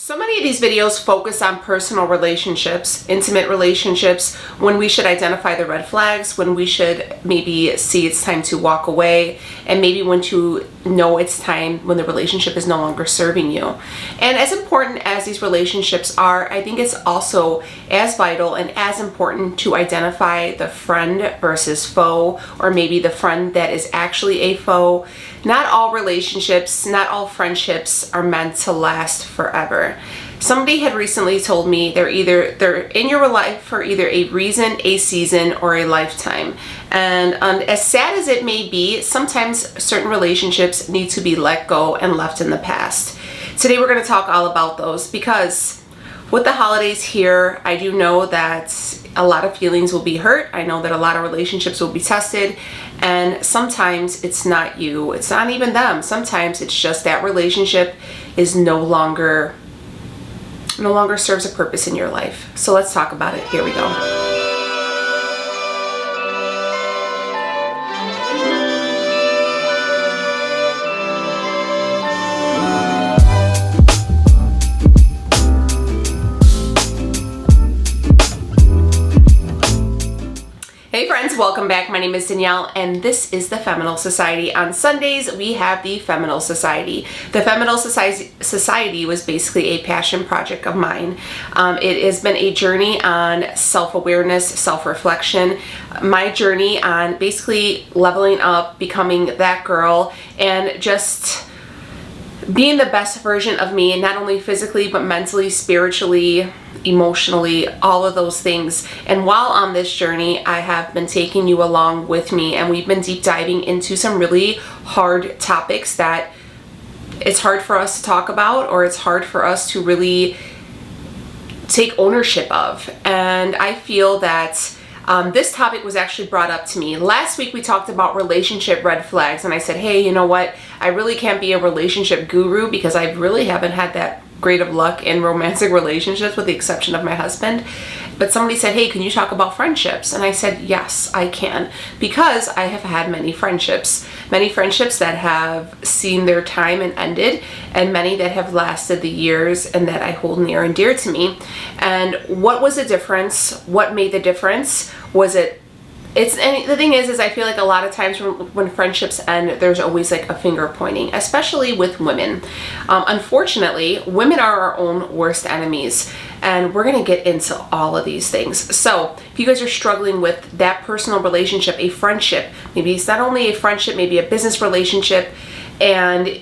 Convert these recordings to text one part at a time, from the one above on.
So many of these videos focus on personal relationships, intimate relationships, when we should identify the red flags, when we should maybe see it's time to walk away, and maybe when to know it's time when the relationship is no longer serving you. And as important as these relationships are, I think it's also as vital and as important to identify the friend versus foe, or maybe the friend that is actually a foe. Not all relationships, not all friendships are meant to last forever. Somebody had recently told me they're in your life for either a reason, a season, or a lifetime. And as sad as it may be, sometimes certain relationships need to be let go and left in the past. Today we're going to talk all about those, because with the holidays here, I do know that a lot of feelings will be hurt. I know that a lot of relationships will be tested, and sometimes it's not you, it's not even them. Sometimes it's just that relationship is no longer serves a purpose in your life. So let's talk about it. Here we go. Hey friends, welcome back. My name is Danielle and this is the Feminal Society. On Sundays, we have the Feminal Society. The Feminal Society was basically a passion project of mine. It has been a journey on self-awareness, self-reflection, my journey on basically leveling up, becoming that girl, and just being the best version of me, and not only physically, but mentally, spiritually, emotionally, all of those things. And while on this journey, I have been taking you along with me, and we've been deep diving into some really hard topics that it's hard for us to talk about, or it's hard for us to really take ownership of. And I feel that this topic was actually brought up to me. Last week we talked about relationship red flags, and I said, hey, you know what? I really can't be a relationship guru because I really haven't had that great of luck in romantic relationships, with the exception of my husband. But somebody said, hey, can you talk about friendships? And I said, yes, I can, because I have had many friendships that have seen their time and ended, and many that have lasted the years and that I hold near and dear to me. And what was the difference? What made the difference? And the thing is I feel like a lot of times when friendships end, there's always like a finger pointing, especially with women. Unfortunately, women are our own worst enemies, and we're gonna get into all of these things. So if you guys are struggling with that personal relationship, a friendship, maybe it's not only a friendship, maybe a business relationship, and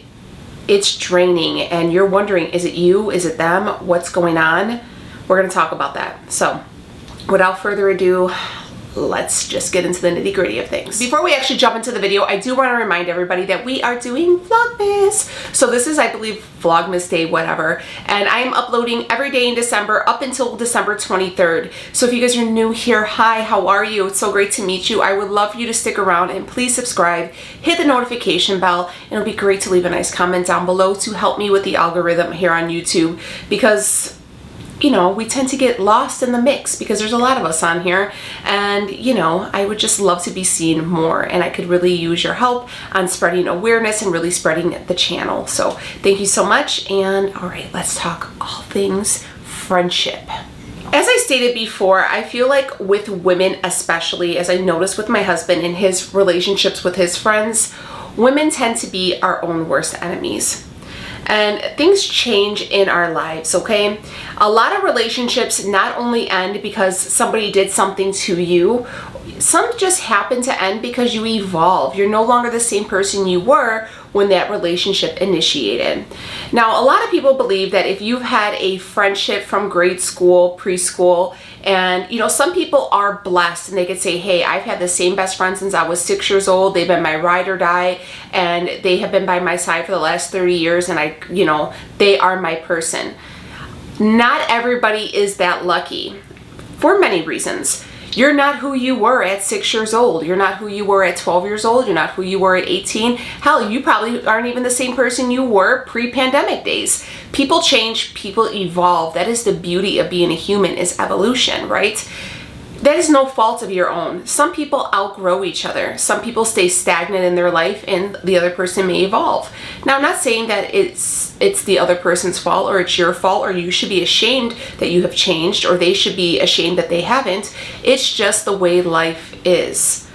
it's draining, and you're wondering, is it you? Is it them? What's going on? We're gonna talk about that. So without further ado, let's just get into the nitty-gritty of things. Before we actually jump into the video, I do want to remind everybody that we are doing Vlogmas. So this is, I believe, Vlogmas Day, whatever. And I am uploading every day in December up until December 23rd. So if you guys are new here, hi, how are you? It's so great to meet you. I would love for you to stick around and please subscribe, hit the notification bell, and it'll be great to leave a nice comment down below to help me with the algorithm here on YouTube, because you know, we tend to get lost in the mix because there's a lot of us on here, and you know, I would just love to be seen more, and I could really use your help on spreading awareness and really spreading the channel. So thank you so much, and all right, let's talk all things friendship. As I stated before, I feel like with women especially, as I noticed with my husband in his relationships with his friends, women tend to be our own worst enemies. And things change in our lives, okay? A lot of relationships not only end because somebody did something to you, some just happen to end because you evolve. You're no longer the same person you were when that relationship initiated. Now, a lot of people believe that if you've had a friendship from grade school, preschool, and you know, some people are blessed and they could say, hey, I've had the same best friend since I was 6 years old. They've been my ride or die, and they have been by my side for the last 30 years, and they are my person. Not everybody is that lucky for many reasons. You're not who you were at 6 years old. You're not who you were at 12 years old. You're not who you were at 18. Hell, you probably aren't even the same person you were pre-pandemic days. People change, people evolve. That is the beauty of being a human, is evolution, right? that is no fault of your own. Some people outgrow each other. Some people stay stagnant in their life and the other person may evolve. Now, I'm not saying that it's the other person's fault or it's your fault or you should be ashamed that you have changed or they should be ashamed that they haven't. It's just the way life is.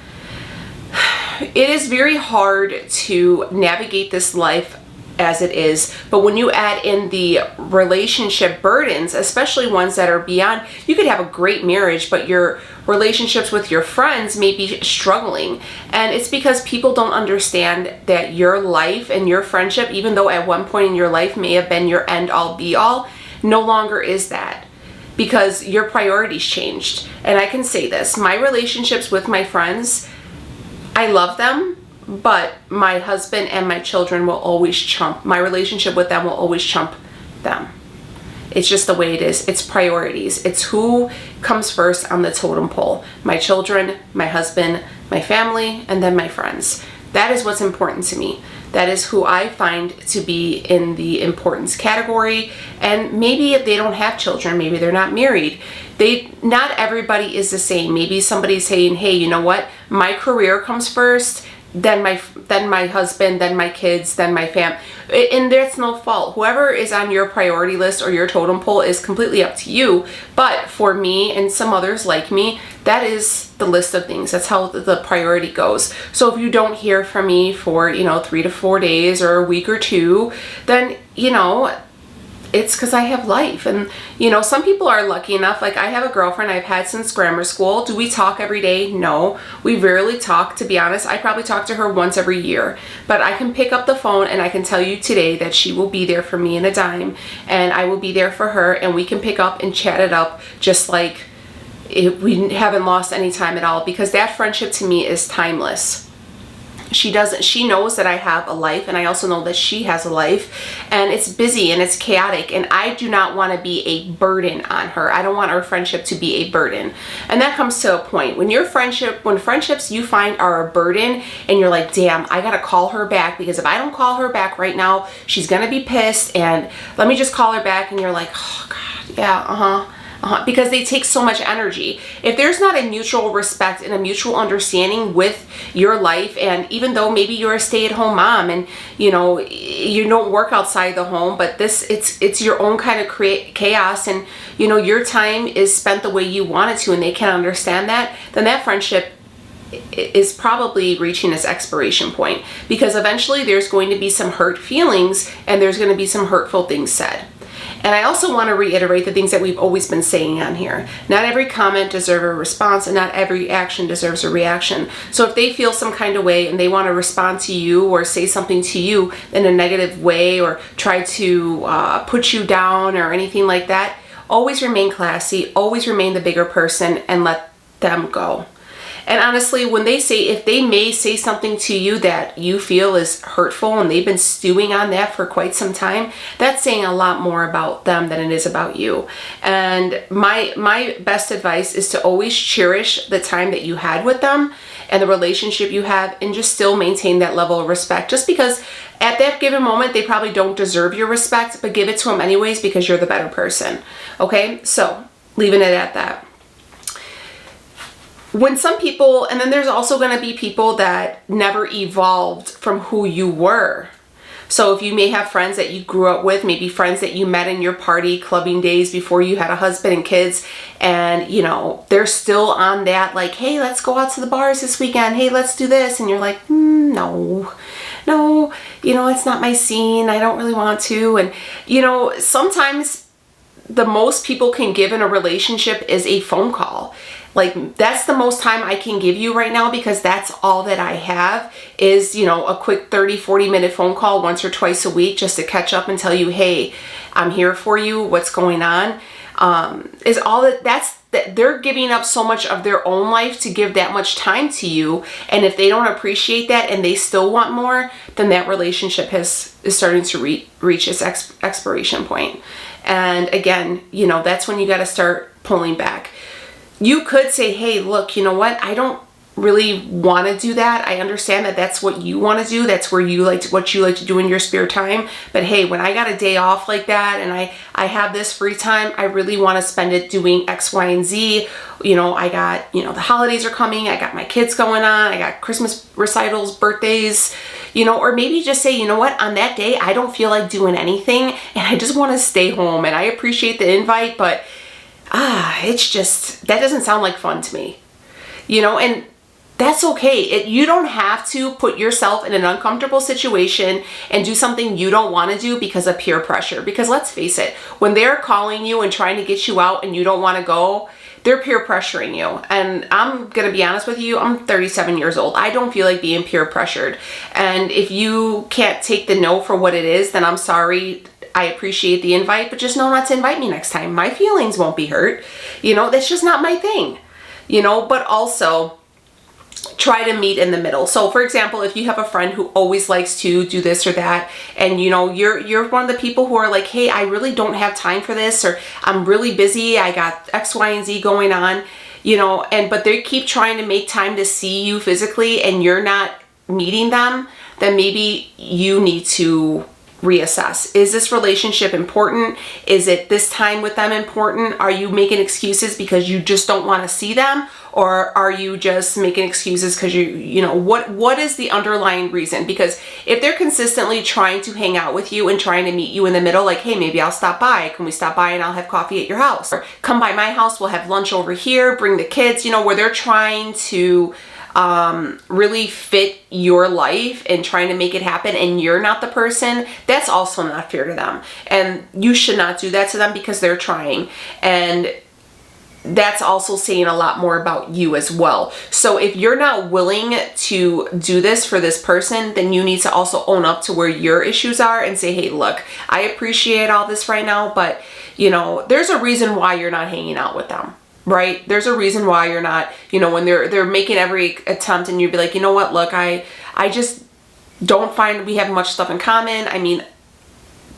It is very hard to navigate this life as it is, but when you add in the relationship burdens, especially ones that are beyond, you could have a great marriage, but your relationships with your friends may be struggling, and it's because people don't understand that your life and your friendship, even though at one point in your life may have been your end all be all, no longer is that, because your priorities changed. And I can say this, my relationships with my friends, I love them, but my husband and my children will always trump. My relationship with them will always trump them. It's just the way it is. It's priorities. It's who comes first on the totem pole. My children, my husband, my family, and then my friends. That is what's important to me. That is who I find to be in the importance category. And maybe if they don't have children, maybe they're not married. Not everybody is the same. Maybe somebody's saying, hey, you know what? My career comes first, then my husband, then my kids, then my fam. And that's no fault. Whoever is on your priority list or your totem pole is completely up to you. But for me and some others like me, that is the list of things. That's how the priority goes. So if you don't hear from me for, 3 to 4 days or a week or two, then, it's because I have life. And, some people are lucky enough. Like, I have a girlfriend I've had since grammar school. Do we talk every day? No. We rarely talk, to be honest. I probably talk to her once every year. But I can pick up the phone and I can tell you today that she will be there for me in a dime. And I will be there for her. And we can pick up and chat it up just like we haven't lost any time at all. Because that friendship to me is timeless. She knows that I have a life, and I also know that she has a life, and it's busy and it's chaotic, and I do not want to be a burden on her. I don't want our friendship to be a burden. And that comes to a point when friendships you find are a burden and you're like, damn, I gotta call her back, because if I don't call her back right now, she's gonna be pissed, and let me just call her back. And you're like, oh God, yeah, because they take so much energy. If there's not a mutual respect and a mutual understanding with your life, and even though maybe you're a stay-at-home mom and you don't work outside the home, but it's your own kind of chaos, and your time is spent the way you want it to, and they can understand that, then that friendship is probably reaching its expiration point, because eventually there's going to be some hurt feelings and there's going to be some hurtful things said. And I also want to reiterate the things that we've always been saying on here. Not every comment deserves a response, and not every action deserves a reaction. So if they feel some kind of way and they want to respond to you or say something to you in a negative way or try to put you down or anything like that, always remain classy, always remain the bigger person, and let them go. And honestly, if they may say something to you that you feel is hurtful and they've been stewing on that for quite some time, that's saying a lot more about them than it is about you. And my best advice is to always cherish the time that you had with them and the relationship you have, and just still maintain that level of respect. Just because at that given moment, they probably don't deserve your respect, but give it to them anyways because you're the better person. Okay, so leaving it at that. When some people, and then there's also going to be people that never evolved from who you were. So if you may have friends that you grew up with, maybe friends that you met in your party clubbing days before you had a husband and kids, and they're still on that, like, hey, let's go out to the bars this weekend, hey, let's do this, and you're like, no, it's not my scene, I don't really want to. And sometimes the most people can give in a relationship is a phone call. Like, that's the most time I can give you right now, because that's all that I have is, a quick 30-40 minute phone call once or twice a week just to catch up and tell you, hey, I'm here for you, what's going on, is all that they're giving up so much of their own life to give that much time to you. And if they don't appreciate that and they still want more, then that relationship is starting to reach its expiration point. And again, that's when you got to start pulling back. You could say, hey, look, you know what? I don't really want to do that. I understand that that's what you want to do. That's where you like to, what you like to do in your spare time. But hey, when I got a day off like that and I have this free time, I really want to spend it doing X, Y, and Z. You know, I got, you know, the holidays are coming. I got my kids going on. I got Christmas recitals, birthdays, you know, or maybe just say, you know what, on that day, I don't feel like doing anything and I just want to stay home. And I appreciate the invite, but it's just, that doesn't sound like fun to me, you know, and that's okay. You don't have to put yourself in an uncomfortable situation and do something you don't want to do because of peer pressure. Because let's face it, when they're calling you and trying to get you out and you don't want to go, they're peer pressuring you. And I'm going to be honest with you, I'm 37 years old. I don't feel like being peer pressured. And if you can't take the no for what it is, then I'm sorry. I appreciate the invite, but just know not to invite me next time. My feelings won't be hurt. You know, that's just not my thing. You know, but also try to meet in the middle. So for example, if you have a friend who always likes to do this or that, and you know, you're one of the people who are like, hey, I really don't have time for this, or I'm really busy, I got X, Y, and Z going on, you know, but they keep trying to make time to see you physically and you're not meeting them, then maybe you need to reassess. Is this relationship important? Is it this time with them important? Are you making excuses because you just don't want to see them? Or are you just making excuses because you know, what is the underlying reason? Because if they're consistently trying to hang out with you and trying to meet you in the middle, like, hey, maybe I'll stop by. Can we stop by and I'll have coffee at your house? Or come by my house, we'll have lunch over here, bring the kids, you know, where they're trying to really fit your life and trying to make it happen and you're not the person, that's also not fair to them. And you should not do that to them because they're trying. And that's also saying a lot more about you as well. So if you're not willing to do this for this person, then you need to also own up to where your issues are and say, hey, look, I appreciate all this right now, but you know, there's a reason why you're not hanging out with them. Right? There's a reason why you're not, you know, when they're making every attempt and you'd be like, you know what, look, I just don't find we have much stuff in common. I mean,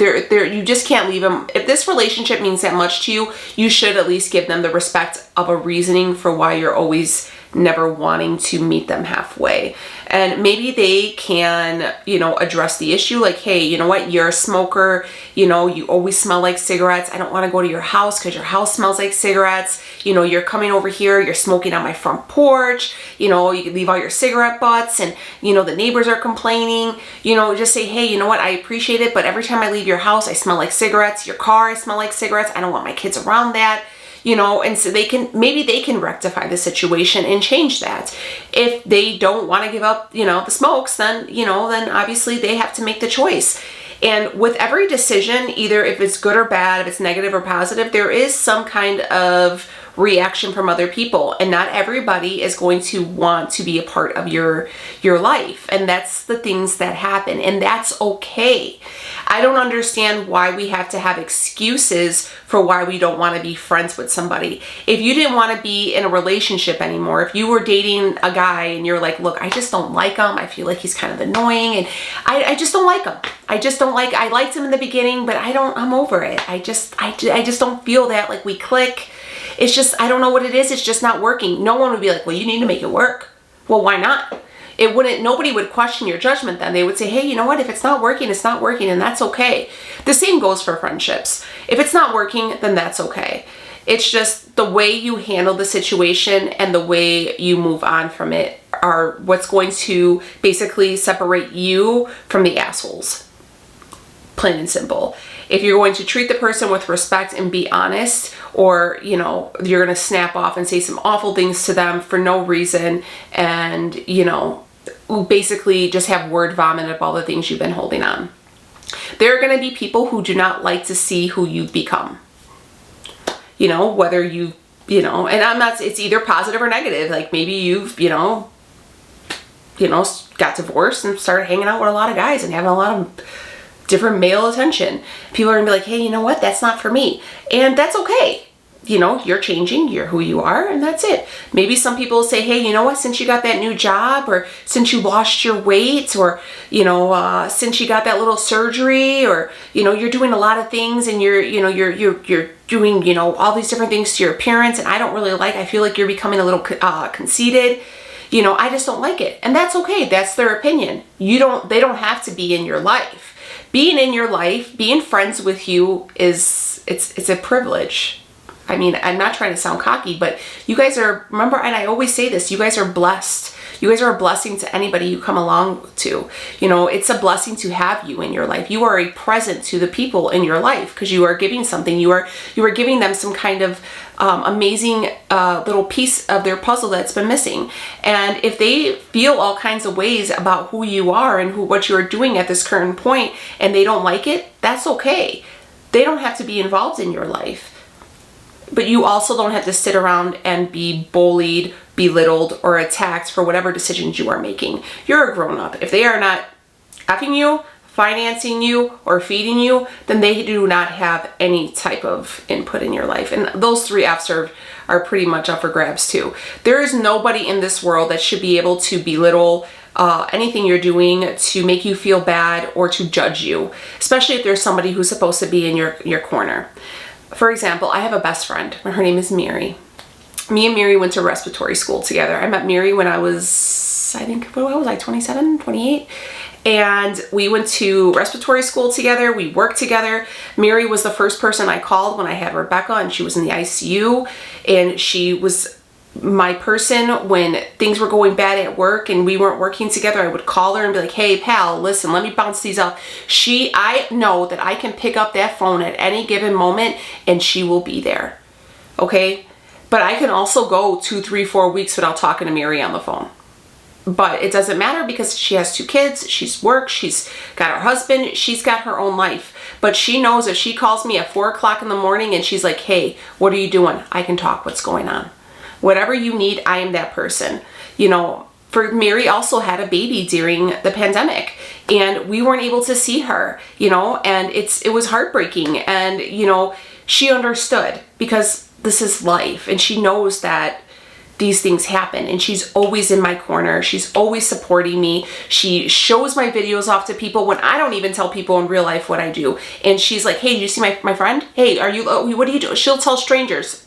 you just can't leave them. If this relationship means that much to you, you should at least give them the respect of a reasoning for why you're always never wanting to meet them halfway. And maybe they can, you know, address the issue like, hey, you know what, you're a smoker, you know, you always smell like cigarettes. I don't want to go to your house because your house smells like cigarettes. You know, you're coming over here, you're smoking on my front porch, you know, you can leave all your cigarette butts and, you know, the neighbors are complaining, you know, just say, hey, you know what, I appreciate it, but every time I leave your house, I smell like cigarettes. Your car, I smell like cigarettes. I don't want my kids around that. You know, and so maybe they can rectify the situation and change that. If they don't want to give up, you know, the smokes, then, you know, then obviously they have to make the choice. And with every decision, either if it's good or bad, if it's negative or positive, there is some kind of reaction from other people, and not everybody is going to want to be a part of your life. And that's the things that happen, and that's okay. I don't understand why we have to have excuses for why we don't want to be friends with somebody. If you didn't want to be in a relationship anymore, if you were dating a guy and you're like, look, I just don't like him, I feel like he's kind of annoying, and I just don't like him. I liked him in the beginning, but I'm over it. I just don't feel that like we click. It's just, I don't know what it is. It's just not working. No one would be like, well, you need to make it work. Well, why not? Nobody would question your judgment then. They would say, hey, you know what? If it's not working, it's not working, and that's okay. The same goes for friendships. If it's not working, then that's okay. It's just the way you handle the situation and the way you move on from it are what's going to basically separate you from the assholes. Plain and simple. If you're going to treat the person with respect and be honest, or, you know, you're going to snap off and say some awful things to them for no reason and, you know, basically just have word vomit of all the things you've been holding on. There are going to be people who do not like to see who you've become. You know, whether you know, and it's either positive or negative. Like maybe you've, you know, got divorced and started hanging out with a lot of guys and having a lot of different male attention. People are gonna be like, hey, you know what? That's not for me. And that's okay. You know, you're changing, you're who you are, and that's it. Maybe some people say, hey, you know what? Since you got that new job, or since you lost your weight, or, you know, since you got that little surgery, or, you know, you're doing a lot of things and you're doing, you know, all these different things to your appearance, and I don't really like, I feel like you're becoming a little conceited. You know, I just don't like it. And that's okay. That's their opinion. They don't have to be in your life. Being in your life, being friends with you it's a privilege. I mean, I'm not trying to sound cocky, but you guys are, remember, and I always say this, you guys are blessed. You guys are a blessing to anybody you come along to. You know, it's a blessing to have you in your life. You are a present to the people in your life because you are giving something. You are giving them some kind of amazing little piece of their puzzle that's been missing. And if they feel all kinds of ways about who you are and what you're doing at this current point and they don't like it, that's okay. They don't have to be involved in your life. But you also don't have to sit around and be bullied, belittled, or attacked for whatever decisions you are making. You're a grown-up. If they are not effing you, financing you, or feeding you, then they do not have any type of input in your life. And those 3 F's are pretty much up for grabs too. There is nobody in this world that should be able to belittle anything you're doing, to make you feel bad, or to judge you, especially if there's somebody who's supposed to be in your corner. For example, I have a best friend. Her name is Mary. Me and Mary went to respiratory school together. I met Mary when I was, I think, what was I, 27, 28? And we went to respiratory school together. We worked together. Mary was the first person I called when I had Rebecca and she was in the ICU. And she was my person when things were going bad at work and we weren't working together. I would call her and be like, hey pal, listen, let me bounce these off. I know that I can pick up that phone at any given moment and she will be there. Okay? But I can also go 2, 3, 4 weeks without talking to Mary on the phone. But it doesn't matter because she has 2 kids, she's worked, she's got her husband, she's got her own life. But she knows if she calls me at 4 o'clock in the morning and she's like, hey, what are you doing? I can talk, what's going on? Whatever you need, I am that person. You know, for Mary also had a baby during the pandemic and we weren't able to see her, you know, and it was heartbreaking. And, you know, she understood because this is life and she knows that these things happen and she's always in my corner. She's always supporting me. She shows my videos off to people when I don't even tell people in real life what I do. And she's like, hey, did you see my friend? Hey, what do you do? She'll tell strangers.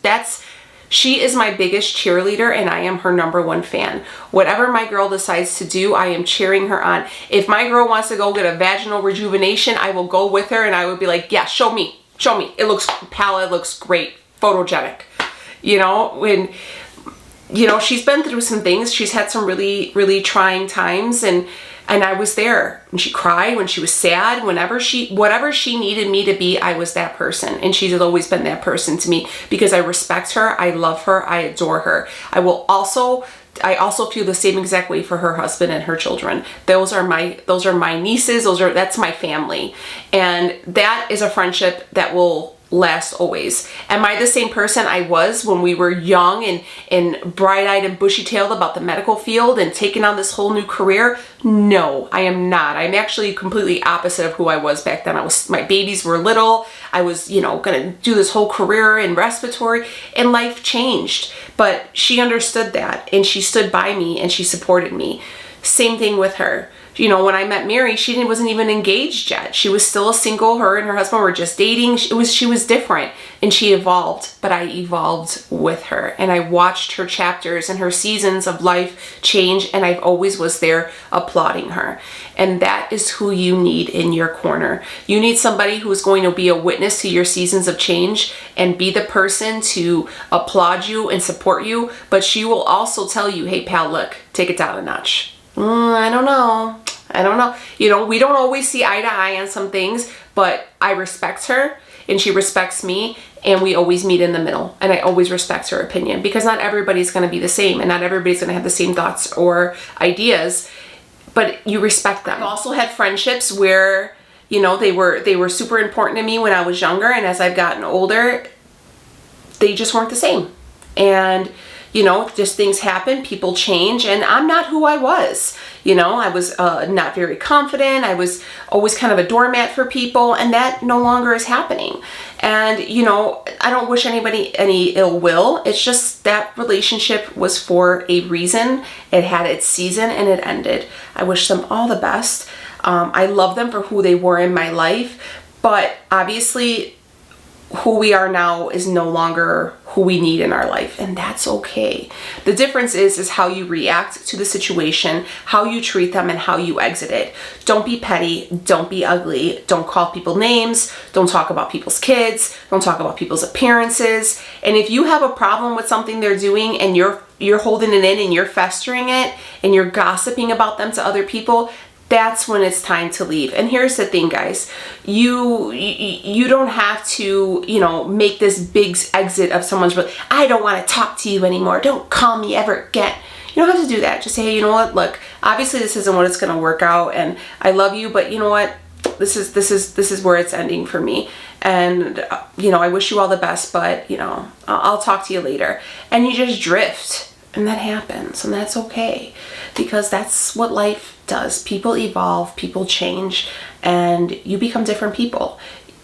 She is my biggest cheerleader and I am her #1 fan. Whatever my girl decides to do, I am cheering her on. If my girl wants to go get a vaginal rejuvenation, I will go with her and I would be like, yeah, show me. It looks pallid, looks great, photogenic. You know, when, you know, she's been through some things. She's had some really, really trying times and I was there when she cried, when she was sad, whatever she needed me to be, I was that person. And she's always been that person to me because I respect her, I love her, I adore her. I also feel the same exact way for her husband and her children. Those are my nieces, that's my family. And that is a friendship that will last always. Am I the same person I was when we were young and bright-eyed and bushy-tailed about the medical field and taking on this whole new career? No, I am not. I'm actually completely opposite of who I was back then. My babies were little. I was, you know, gonna do this whole career in respiratory and life changed. But she understood that and she stood by me and she supported me. Same thing with her. You know, when I met Mary, she wasn't even engaged yet. She was still a single. Her and her husband were just dating. She was different and she evolved, but I evolved with her and I watched her chapters and her seasons of life change and I always was there applauding her. And that is who you need in your corner. You need somebody who is going to be a witness to your seasons of change and be the person to applaud you and support you, but she will also tell you, hey pal, look, take it down a notch. I don't know. You know, we don't always see eye to eye on some things, but I respect her and she respects me and we always meet in the middle and I always respect her opinion because not everybody's going to be the same and not everybody's going to have the same thoughts or ideas, but you respect them. I've also had friendships where, you know, they were super important to me when I was younger and as I've gotten older, they just weren't the same. And you know, just things happen, people change, and I'm not who I was. You know, I was not very confident. I was always kind of a doormat for people, and that no longer is happening. And, you know, I don't wish anybody any ill will. It's just that relationship was for a reason. It had its season, and it ended. I wish them all the best. I love them for who they were in my life, but obviously who we are now is no longer who we need in our life, and that's okay. The difference is how you react to the situation, how you treat them, and how you exit it. Don't be petty, don't be ugly, don't call people names, don't talk about people's kids, don't talk about people's appearances. And if you have a problem with something they're doing and you're holding it in and you're festering it and you're gossiping about them to other people, that's when it's time to leave. And here's the thing, guys, you don't have to, you know, make this big exit of someone's, I don't want to talk to you anymore, don't call me ever again. You don't have to do that. Just say, hey, you know what, look, obviously this isn't what it's going to work out, and I love you, but you know what, this is where it's ending for me, and you know, I wish you all the best, but you know, I'll talk to you later. And you just drift, and that happens, and that's okay, because that's what life does. People evolve, people change, and you become different people.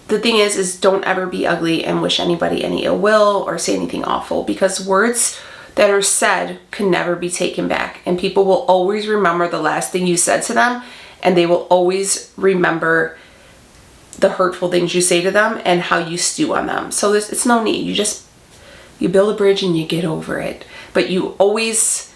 The thing is don't ever be ugly and wish anybody any ill will or say anything awful, because words that are said can never be taken back, and people will always remember the last thing you said to them, and they will always remember the hurtful things you say to them and how you stew on them. So it's no need. You build a bridge and you get over it, but you always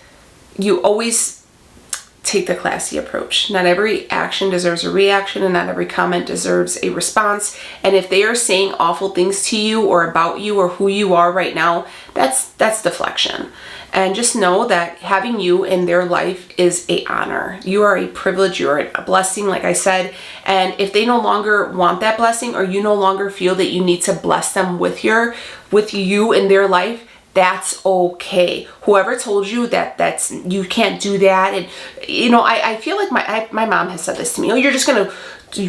take the classy approach. Not every action deserves a reaction, and not every comment deserves a response. And if they are saying awful things to you or about you or who you are right now, that's deflection. And just know that having you in their life is an honor. You are a privilege, you are a blessing, like I said. And if they no longer want that blessing, or you no longer feel that you need to bless them with you in their life, that's okay. Whoever told you that you can't do that, and you know, I feel like my mom has said this to me. Oh, you're just gonna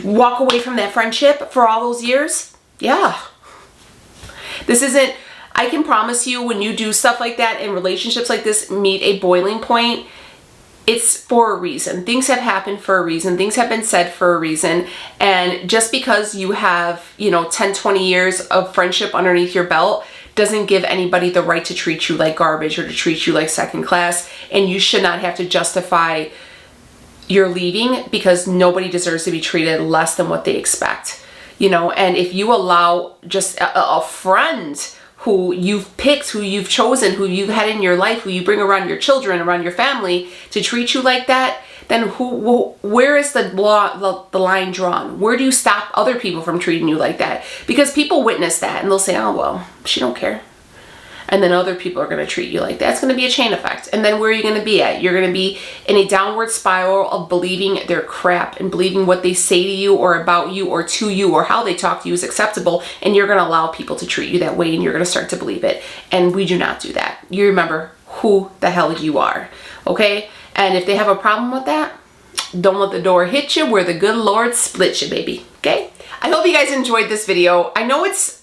walk away from that friendship for all those years? Yeah. This isn't. I can promise you, when you do stuff like that and relationships like this meet a boiling point, it's for a reason. Things have happened for a reason. Things have been said for a reason. And just because you have, you know, 10, 20 years of friendship underneath your belt doesn't give anybody the right to treat you like garbage or to treat you like second class. And you should not have to justify your leaving, because nobody deserves to be treated less than what they expect. You know, and if you allow just a friend who you've picked, who you've chosen, who you've had in your life, who you bring around your children, around your family, to treat you like that, then where is the line drawn? Where do you stop other people from treating you like that? Because people witness that and they'll say, oh, well, she don't care. And then other people are going to treat you like that. It's going to be a chain effect. And then where are you going to be at? You're going to be in a downward spiral of believing their crap and believing what they say to you or about you or to you or how they talk to you is acceptable. And you're going to allow people to treat you that way, and you're going to start to believe it. And we do not do that. You remember who the hell you are. Okay? And if they have a problem with that, don't let the door hit you where the good Lord split you, baby. Okay? I hope you guys enjoyed this video. I know it's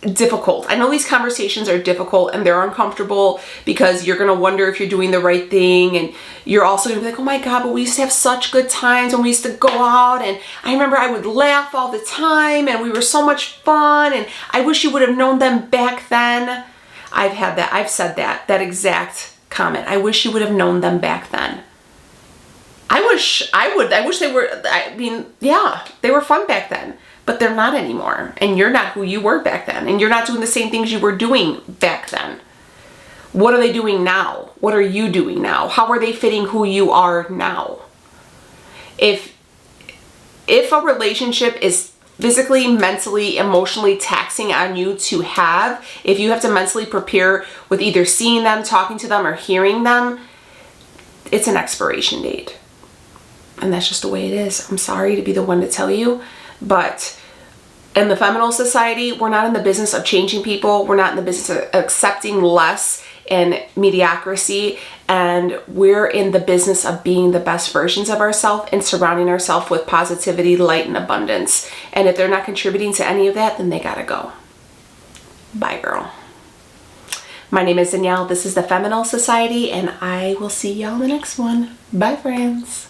difficult. I know these conversations are difficult and they're uncomfortable, because you're going to wonder if you're doing the right thing, and you're also going to be like, oh my God, but we used to have such good times when we used to go out, and I remember I would laugh all the time and we were so much fun, and I wish you would have known them back then. I've said that exact comment. I wish you would have known them back then. I wish they were, I mean, yeah, they were fun back then. But they're not anymore, and you're not who you were back then, and you're not doing the same things you were doing back then. What are they doing now? What are you doing now? How are they fitting who you are now? If a relationship is physically, mentally, emotionally taxing on you to have, if you have to mentally prepare with either seeing them, talking to them, or hearing them, it's an expiration date. And that's just the way it is. I'm sorry to be the one to tell you, but in the Feminal Society, we're not in the business of changing people. We're not in the business of accepting less and mediocrity. And we're in the business of being the best versions of ourselves and surrounding ourselves with positivity, light, and abundance. And if they're not contributing to any of that, then they gotta go. Bye, girl. My name is Danielle. This is the Feminal Society, and I will see y'all in the next one. Bye, friends.